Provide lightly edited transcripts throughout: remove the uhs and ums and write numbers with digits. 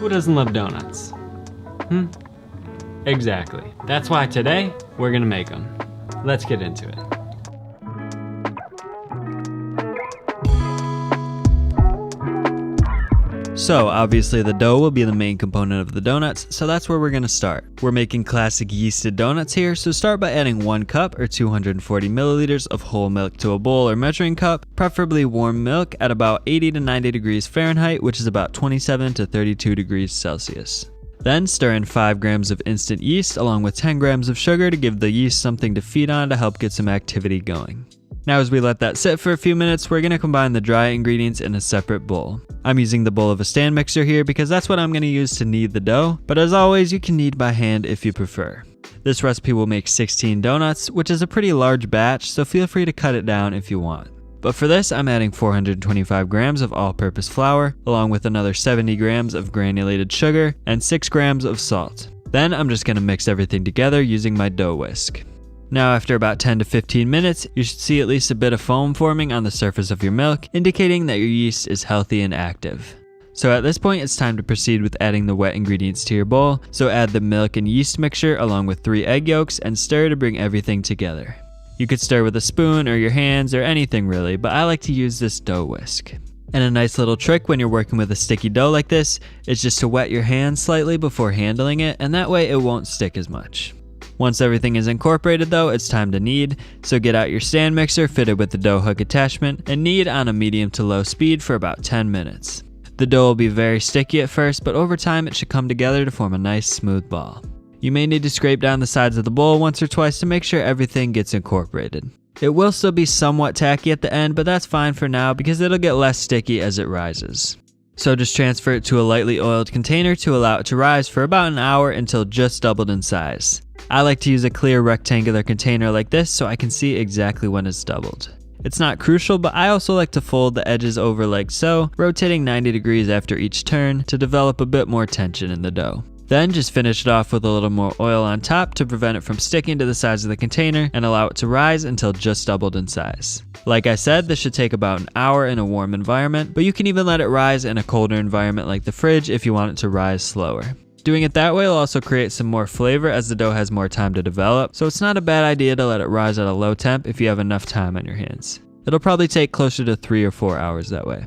Who doesn't love donuts? Exactly. That's why today, we're gonna make them. Let's get into it. So obviously the dough will be the main component of the donuts, so that's where we're gonna start. We're making classic yeasted donuts here, so start by adding 1 cup or 240 milliliters of whole milk to a bowl or measuring cup, preferably warm milk at about 80 to 90 degrees Fahrenheit, which is about 27 to 32 degrees Celsius. Then stir in 5 grams of instant yeast along with 10 grams of sugar to give the yeast something to feed on to help get some activity going. Now as we let that sit for a few minutes, we're going to combine the dry ingredients in a separate bowl. I'm using the bowl of a stand mixer here because that's what I'm going to use to knead the dough, but as always you can knead by hand if you prefer. This recipe will make 16 donuts, which is a pretty large batch, so feel free to cut it down if you want. But for this I'm adding 425 grams of all-purpose flour, along with another 70 grams of granulated sugar and 6 grams of salt. Then I'm just going to mix everything together using my dough whisk. Now after about 10 to 15 minutes, you should see at least a bit of foam forming on the surface of your milk, indicating that your yeast is healthy and active. So at this point it's time to proceed with adding the wet ingredients to your bowl, so add the milk and yeast mixture along with 3 egg yolks and stir to bring everything together. You could stir with a spoon or your hands or anything really, but I like to use this dough whisk. And a nice little trick when you're working with a sticky dough like this is just to wet your hands slightly before handling it, and that way it won't stick as much. Once everything is incorporated though, it's time to knead, so get out your stand mixer fitted with the dough hook attachment and knead on a medium to low speed for about 10 minutes. The dough will be very sticky at first, but over time it should come together to form a nice smooth ball. You may need to scrape down the sides of the bowl once or twice to make sure everything gets incorporated. It will still be somewhat tacky at the end, but that's fine for now because it'll get less sticky as it rises. So just transfer it to a lightly oiled container to allow it to rise for about an hour until just doubled in size. I like to use a clear rectangular container like this so I can see exactly when it's doubled. It's not crucial, but I also like to fold the edges over like so, rotating 90 degrees after each turn to develop a bit more tension in the dough. Then just finish it off with a little more oil on top to prevent it from sticking to the sides of the container and allow it to rise until just doubled in size. Like I said, this should take about an hour in a warm environment, but you can even let it rise in a colder environment like the fridge if you want it to rise slower. Doing it that way will also create some more flavor as the dough has more time to develop, so it's not a bad idea to let it rise at a low temp if you have enough time on your hands. It'll probably take closer to 3 or 4 hours that way.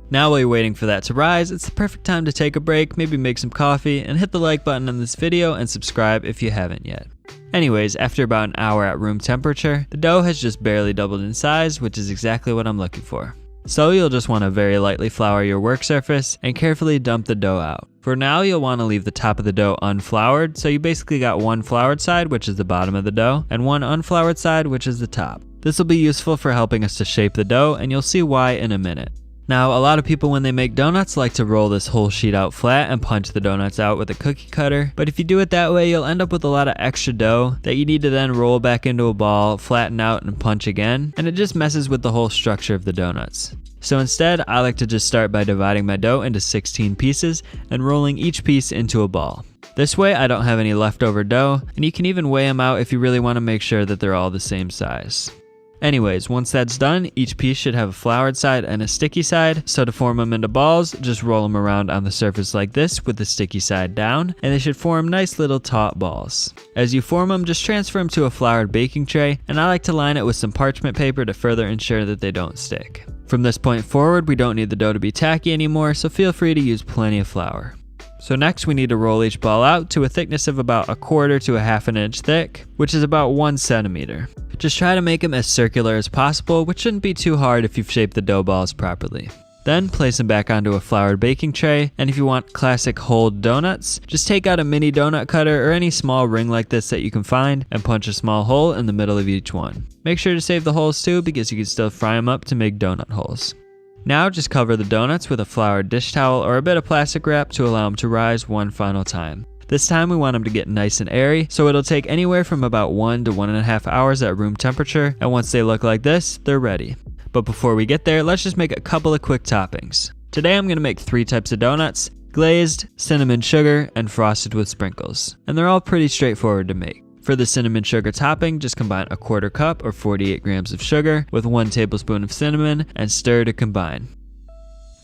Now while you're waiting for that to rise, it's the perfect time to take a break, maybe make some coffee, and hit the like button on this video and subscribe if you haven't yet. Anyways, after about an hour at room temperature, the dough has just barely doubled in size, which is exactly what I'm looking for. So you'll just want to very lightly flour your work surface and carefully dump the dough out. For now, you'll want to leave the top of the dough unfloured, so you basically got one floured side, which is the bottom of the dough, and one unfloured side, which is the top. This will be useful for helping us to shape the dough, and you'll see why in a minute. Now, a lot of people when they make donuts like to roll this whole sheet out flat and punch the donuts out with a cookie cutter, but if you do it that way, you'll end up with a lot of extra dough that you need to then roll back into a ball, flatten out, and punch again, and it just messes with the whole structure of the donuts. So instead, I like to just start by dividing my dough into 16 pieces and rolling each piece into a ball. This way, I don't have any leftover dough, and you can even weigh them out if you really want to make sure that they're all the same size. Anyways, once that's done, each piece should have a floured side and a sticky side, so to form them into balls, just roll them around on the surface like this with the sticky side down, and they should form nice little taut balls. As you form them, just transfer them to a floured baking tray, and I like to line it with some parchment paper to further ensure that they don't stick. From this point forward, we don't need the dough to be tacky anymore, so feel free to use plenty of flour. So next we need to roll each ball out to a thickness of about 1/4 to 1/2 inch thick, which is about 1 centimeter. Just try to make them as circular as possible, which shouldn't be too hard if you've shaped the dough balls properly. Then place them back onto a floured baking tray, and if you want classic whole donuts, just take out a mini donut cutter or any small ring like this that you can find and punch a small hole in the middle of each one. Make sure to save the holes too because you can still fry them up to make donut holes. Now just cover the donuts with a floured dish towel or a bit of plastic wrap to allow them to rise one final time. This time we want them to get nice and airy, so it'll take anywhere from about 1 to 1.5 hours at room temperature, and once they look like this, they're ready. But before we get there, let's just make a couple of quick toppings. Today I'm going to make 3 types of donuts: glazed, cinnamon sugar, and frosted with sprinkles. And they're all pretty straightforward to make. For the cinnamon sugar topping, just combine 1/4 cup or 48 grams of sugar with 1 tablespoon of cinnamon and stir to combine.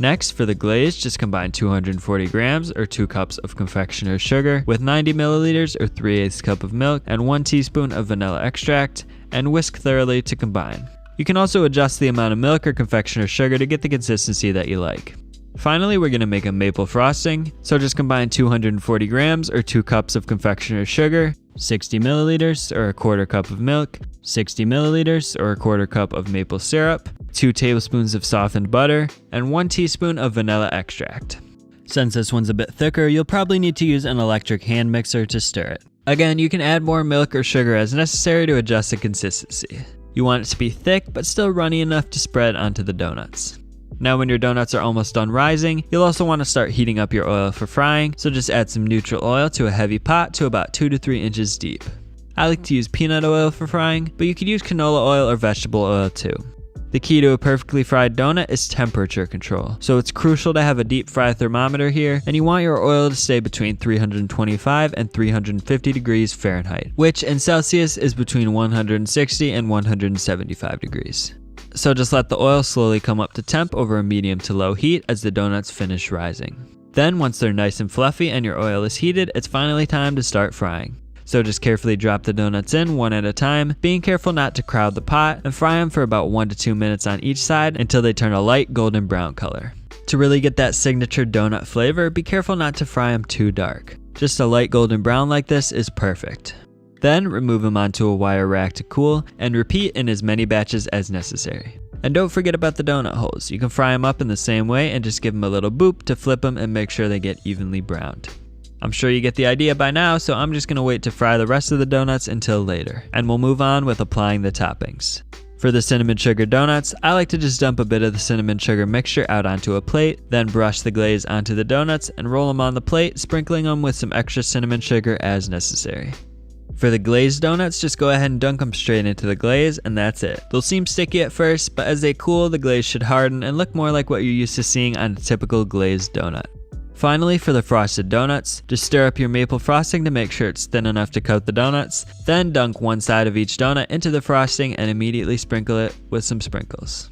Next, for the glaze, just combine 240 grams or 2 cups of confectioner's sugar with 90 milliliters or 3/8 cup of milk and 1 teaspoon of vanilla extract, and whisk thoroughly to combine. You can also adjust the amount of milk or confectioner's sugar to get the consistency that you like. Finally, we're going to make a maple frosting, so just combine 240 grams or 2 cups of confectioner's sugar, 60 milliliters or a 1/4 cup of milk, 60 milliliters or a 1/4 cup of maple syrup, 2 tablespoons of softened butter, and 1 teaspoon of vanilla extract. Since this one's a bit thicker, you'll probably need to use an electric hand mixer to stir it. Again, you can add more milk or sugar as necessary to adjust the consistency. You want it to be thick, but still runny enough to spread onto the donuts. Now when your donuts are almost done rising, you'll also want to start heating up your oil for frying, so just add some neutral oil to a heavy pot to about 2 to 3 inches deep. I like to use peanut oil for frying, but you could use canola oil or vegetable oil too. The key to a perfectly fried donut is temperature control, so it's crucial to have a deep fry thermometer here, and you want your oil to stay between 325 and 350 degrees Fahrenheit, which in Celsius is between 160 and 175 degrees. So just let the oil slowly come up to temp over a medium to low heat as the donuts finish rising. Then once they're nice and fluffy and your oil is heated, it's finally time to start frying. So just carefully drop the donuts in one at a time, being careful not to crowd the pot, and fry them for about 1 to 2 minutes on each side until they turn a light golden brown color. To really get that signature donut flavor, be careful not to fry them too dark. Just a light golden brown like this is perfect. Then remove them onto a wire rack to cool, and repeat in as many batches as necessary. And don't forget about the donut holes. You can fry them up in the same way and just give them a little boop to flip them and make sure they get evenly browned. I'm sure you get the idea by now, so I'm just gonna wait to fry the rest of the donuts until later, and we'll move on with applying the toppings. For the cinnamon sugar donuts, I like to just dump a bit of the cinnamon sugar mixture out onto a plate, then brush the glaze onto the donuts and roll them on the plate, sprinkling them with some extra cinnamon sugar as necessary. For the glazed donuts, just go ahead and dunk them straight into the glaze, and that's it. They'll seem sticky at first, but as they cool, the glaze should harden and look more like what you're used to seeing on a typical glazed donut. Finally, for the frosted donuts, just stir up your maple frosting to make sure it's thin enough to coat the donuts, then dunk one side of each donut into the frosting and immediately sprinkle it with some sprinkles.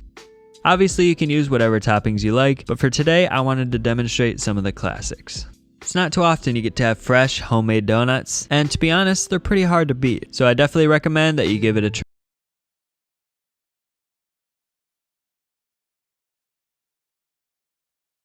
Obviously, you can use whatever toppings you like, but for today, I wanted to demonstrate some of the classics. It's not too often you get to have fresh, homemade donuts, and to be honest, they're pretty hard to beat, so I definitely recommend that you give it a try.